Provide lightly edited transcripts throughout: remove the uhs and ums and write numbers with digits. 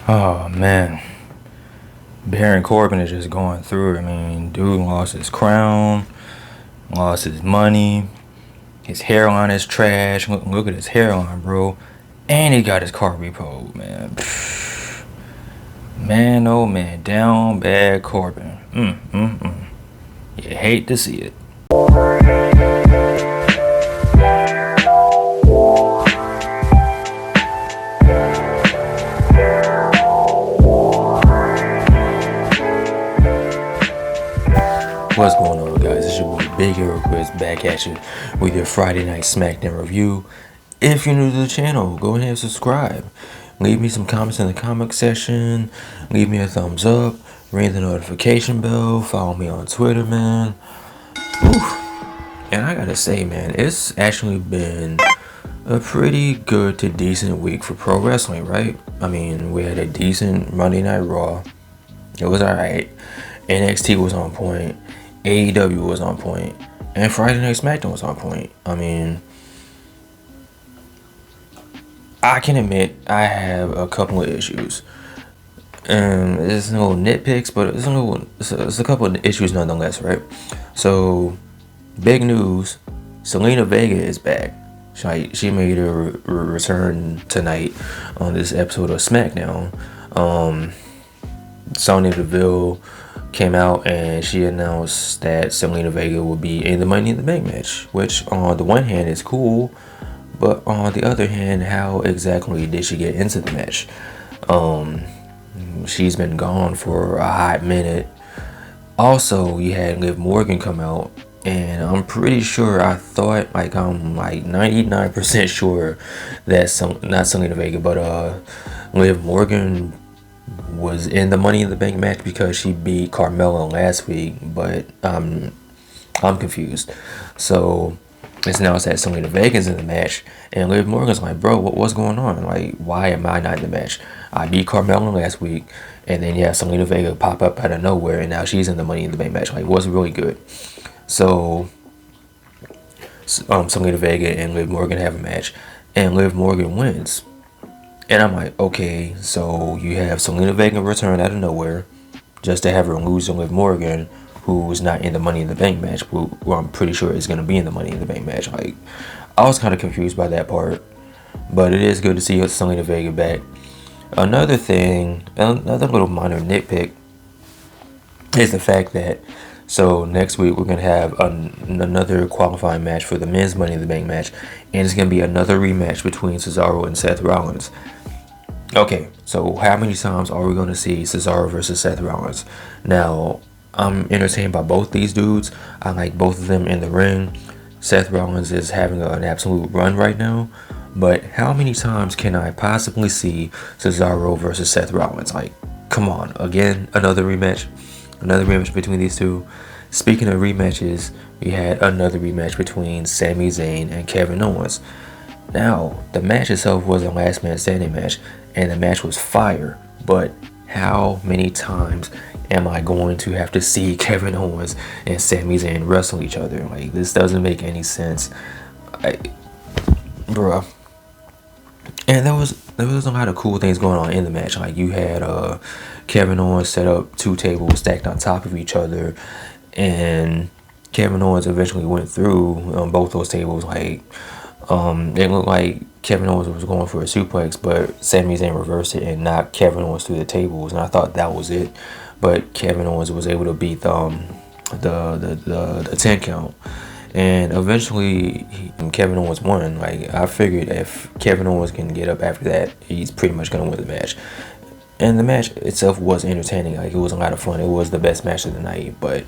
Oh man, Baron Corbin is just going through it. I mean, dude lost his crown, lost his money, his hairline is trash. Look at his hairline, bro. And he got his car repoed, man. Man, oh man, down bad Corbin. You hate to see it. What's going on, guys? It's your boy Big Hero Quiz back at you with your Friday Night Smackdown review. If you're new to the channel, go ahead and subscribe. Leave me some comments in the comment section. Leave me a thumbs up. Ring the notification bell. Follow me on Twitter, man. Oof. And I gotta say, man, it's actually been a pretty good to decent week for pro wrestling, right? I mean, we had a decent Monday Night Raw. It was alright. NXT was on point. AEW was on point. And Friday Night Smackdown was on point. I mean, I can admit I have a couple of issues. And it's no nitpicks, but it's a couple of issues nonetheless, right? So, big news. Zelina Vega is back. She made a return tonight on this episode of SmackDown. Sonya Deville came out and she announced that Zelina Vega will be in the Money in the Bank match, which on the one hand is cool, but on the other hand, how exactly did she get into the match? She's been gone for a hot minute. Also, you had Liv Morgan come out, and I'm pretty sure, I'm like 99% sure that not Zelina Vega, but Liv Morgan was in the Money in the Bank match because she beat Carmella last week, but I'm confused. So it's announced that Zelina Vega's in the match, and Liv Morgan's like, bro, what's going on? Like, why am I not in the match? I beat Carmella last week, and then you have Zelina Vega pop up out of nowhere, and now she's in the Money in the Bank match. Like, what's really good? So Zelina Vega and Liv Morgan have a match, and Liv Morgan wins. And I'm like, okay, so you have Zelina Vega return out of nowhere just to have her lose to Liv Morgan, who's not in the Money in the Bank match, who I'm pretty sure is going to be in the Money in the Bank match. Like, I was kind of confused by that part, but it is good to see Zelina Vega back. Another little minor nitpick is the fact that, so next week we're going to have another qualifying match for the men's Money in the Bank match, and it's going to be another rematch between Cesaro and Seth Rollins. Okay, so how many times are we going to see Cesaro versus Seth Rollins? Now, I'm entertained by both these dudes. I like both of them in the ring. Seth Rollins is having an absolute run right now. But how many times can I possibly see Cesaro versus Seth Rollins? Like, come on. Again, another rematch. Another rematch between these two. Speaking of rematches, we had another rematch between Sami Zayn and Kevin Owens. Now, the match itself was a last man standing match, and the match was fire. But how many times am I going to have to see Kevin Owens and Sami Zayn wrestle each other? Like, this doesn't make any sense. Bruh. And there was a lot of cool things going on in the match. Like, you had Kevin Owens set up two tables stacked on top of each other, and Kevin Owens eventually went through both those tables. Like, it looked like Kevin Owens was going for a suplex, but Sami Zayn reversed it and knocked Kevin Owens through the tables, and I thought that was it. But Kevin Owens was able to beat the 10 count, and eventually Kevin Owens won. Like, I figured if Kevin Owens can get up after that, he's pretty much gonna win the match. And the match itself was entertaining. Like, it was a lot of fun. It was the best match of the night. But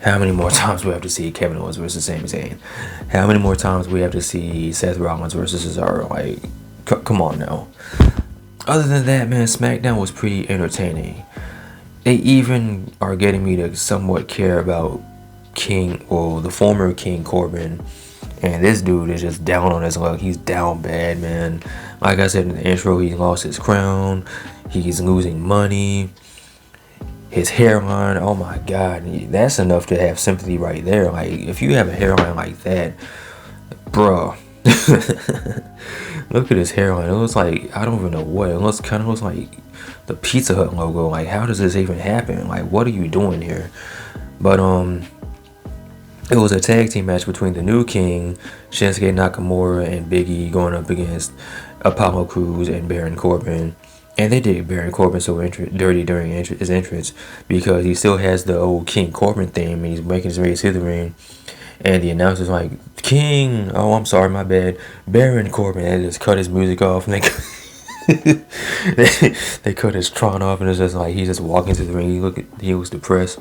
how many more times we have to see Kevin Owens versus Sami Zayn? How many more times we have to see Seth Rollins versus Cesaro? Like, come on now. Other than that, man, SmackDown was pretty entertaining. They even are getting me to somewhat care about the former King Corbin. And this dude is just down on his luck. He's down bad, man. Like I said in the intro, he lost his crown. He's losing money. His hairline, oh my God, that's enough to have sympathy right there. Like, if you have a hairline like that, bruh, Look at his hairline. It looks like, I don't even know what. It looks kind of looks like the Pizza Hut logo. Like, how does this even happen? Like, what are you doing here? But it was a tag team match between the New King, Shinsuke Nakamura, and Big E going up against Apollo Crews and Baron Corbin. And they did Baron Corbin so dirty during his entrance because he still has the old King Corbin theme, and he's making his way to the ring. And the announcer's like, King, oh, I'm sorry, my bad, Baron Corbin. And they just cut his music off, and they cut his Tron off, and it's just like he's just walking to the ring. He was depressed.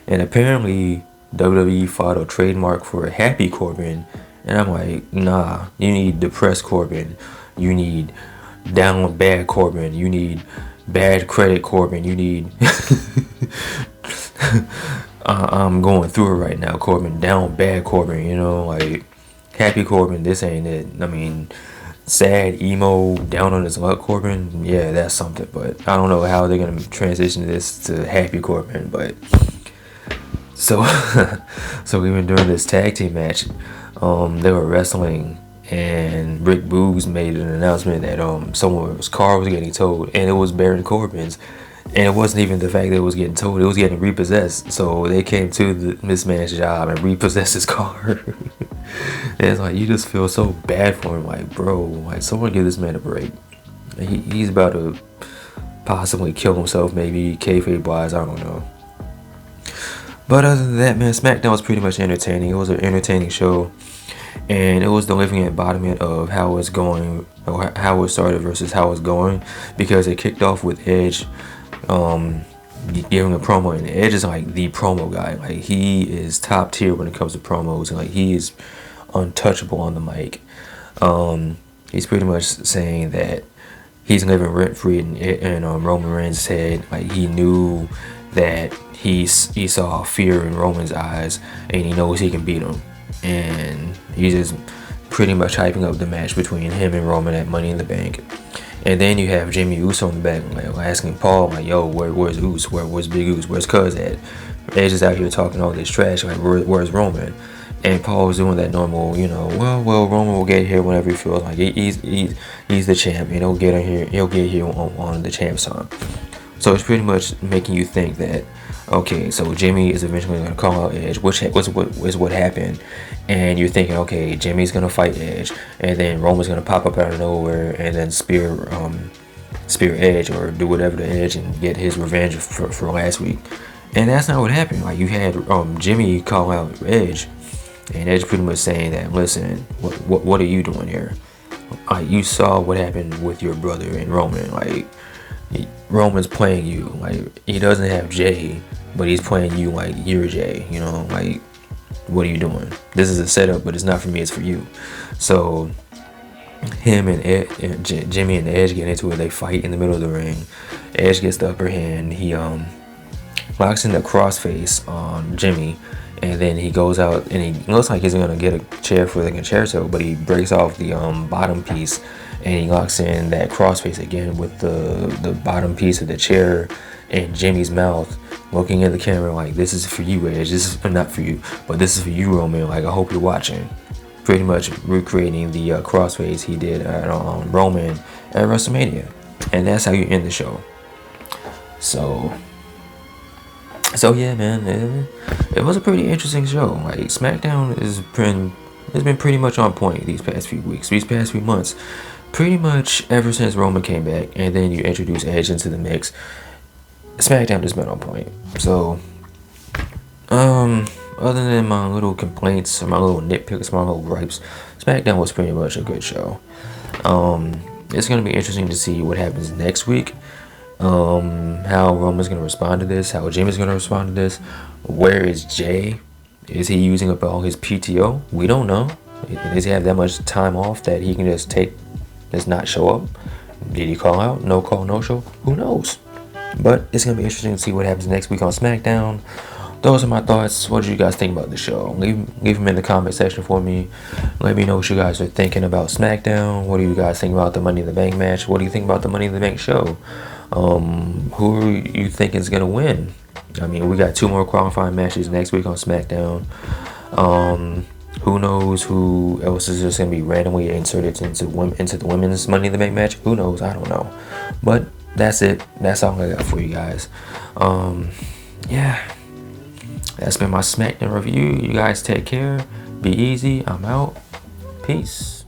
And apparently WWE filed a trademark for Happy Corbin, and I'm like, nah, you need depressed Corbin, you need down bad Corbin, you need bad credit Corbin, you need I'm going through it right now, Corbin, down bad Corbin, you know, like Happy Corbin, this ain't it. I mean, sad, emo, down on his luck Corbin, yeah, that's something, but I don't know how they're gonna transition this to Happy Corbin, but so even during this tag team match, they were wrestling, and Rick Boogs made an announcement that someone's car was getting towed, and it was Baron Corbin's, and it wasn't even the fact that it was getting towed; it was getting repossessed. So they came to this man's job and repossessed his car. And it's like, you just feel so bad for him, like, bro, like, someone give this man a break. He's about to possibly kill himself, maybe kayfabe wise, I don't know. But other than that, man, SmackDown was pretty much entertaining. It was an entertaining living and it was the living embodiment of how it's going, or how it started versus how it's going, because it kicked off with Edge giving a promo, and Edge is like the promo guy. Like, he is top tier when it comes to promos, and like, he is untouchable on the mic. He's pretty much saying that he's living rent free in Roman Reigns' head. Like, he knew that he saw fear in Roman's eyes, and he knows he can beat him. And he's just pretty much hyping up the match between him and Roman at Money in the Bank. And then you have Jimmy Uso in the back, like, asking Paul, like, yo, where's Uso? Where's Big Uso? Where's Cuz at? Edge is out here talking all this trash, like, where's Roman? And Paul was doing that normal, you know, well, Roman will get here whenever he feels like he's the champ, and he'll get here on the champ's time. So it's pretty much making you think that, okay, so Jimmy is eventually going to call out Edge, which is what happened. And you're thinking, okay, Jimmy's going to fight Edge, and then Roman's going to pop up out of nowhere and then spear Edge, or do whatever to Edge and get his revenge for last week. And that's not what happened. Like, you had Jimmy call out Edge, and Edge pretty much saying that, listen, what are you doing here? You saw what happened with your brother and Roman. Like, Roman's playing you. Like, he doesn't have Jay, but he's playing you like you're Jay. You know, like, what are you doing? This is a setup, but it's not for me, it's for you. So him and Jimmy and Edge get into it. They fight in the middle of the ring. Edge gets the upper hand. He locks in the crossface on Jimmy, and then he goes out and he looks like he's gonna get a chair for the concerto, but he breaks off the bottom piece, and he locks in that crossface again with the bottom piece of the chair in Jimmy's mouth, looking at the camera like, this is for you, Edge. This is not for you, but this is for you, Roman. Like, I hope you're watching. Pretty much recreating the crossface he did on Roman at WrestleMania, and that's how you end the show. So yeah, man, it was a pretty interesting show. Like, SmackDown has been pretty much on point these past few weeks, these past few months, pretty much ever since Roman came back, and then you introduce Edge into the mix. SmackDown has been on point. So, other than my little complaints, my little nitpicks, my little gripes, SmackDown was pretty much a good show. It's gonna be interesting to see what happens next week. How Roman's gonna respond to this, how Jimmy's gonna respond to this. Where is Jay? Is he using up all his PTO? We don't know. Does he have that much time off that he can just not show up? Did he call out? No call, no show? Who knows? But it's gonna be interesting to see what happens next week on SmackDown. Those are my thoughts. What did you guys think about the show? Leave them in the comment section for me. Let me know what you guys are thinking about SmackDown. What do you guys think about the Money in the Bank match? What do you think about the Money in the Bank show? Who are you thinking is gonna win? I mean, we got 2 more qualifying matches next week on SmackDown. Who knows who else is just gonna be randomly inserted into the women's Money in the Bank match? Who knows? I don't know. But that's it. That's all I got for you guys. Yeah, that's been my SmackDown review. You guys take care. Be easy. I'm out. Peace.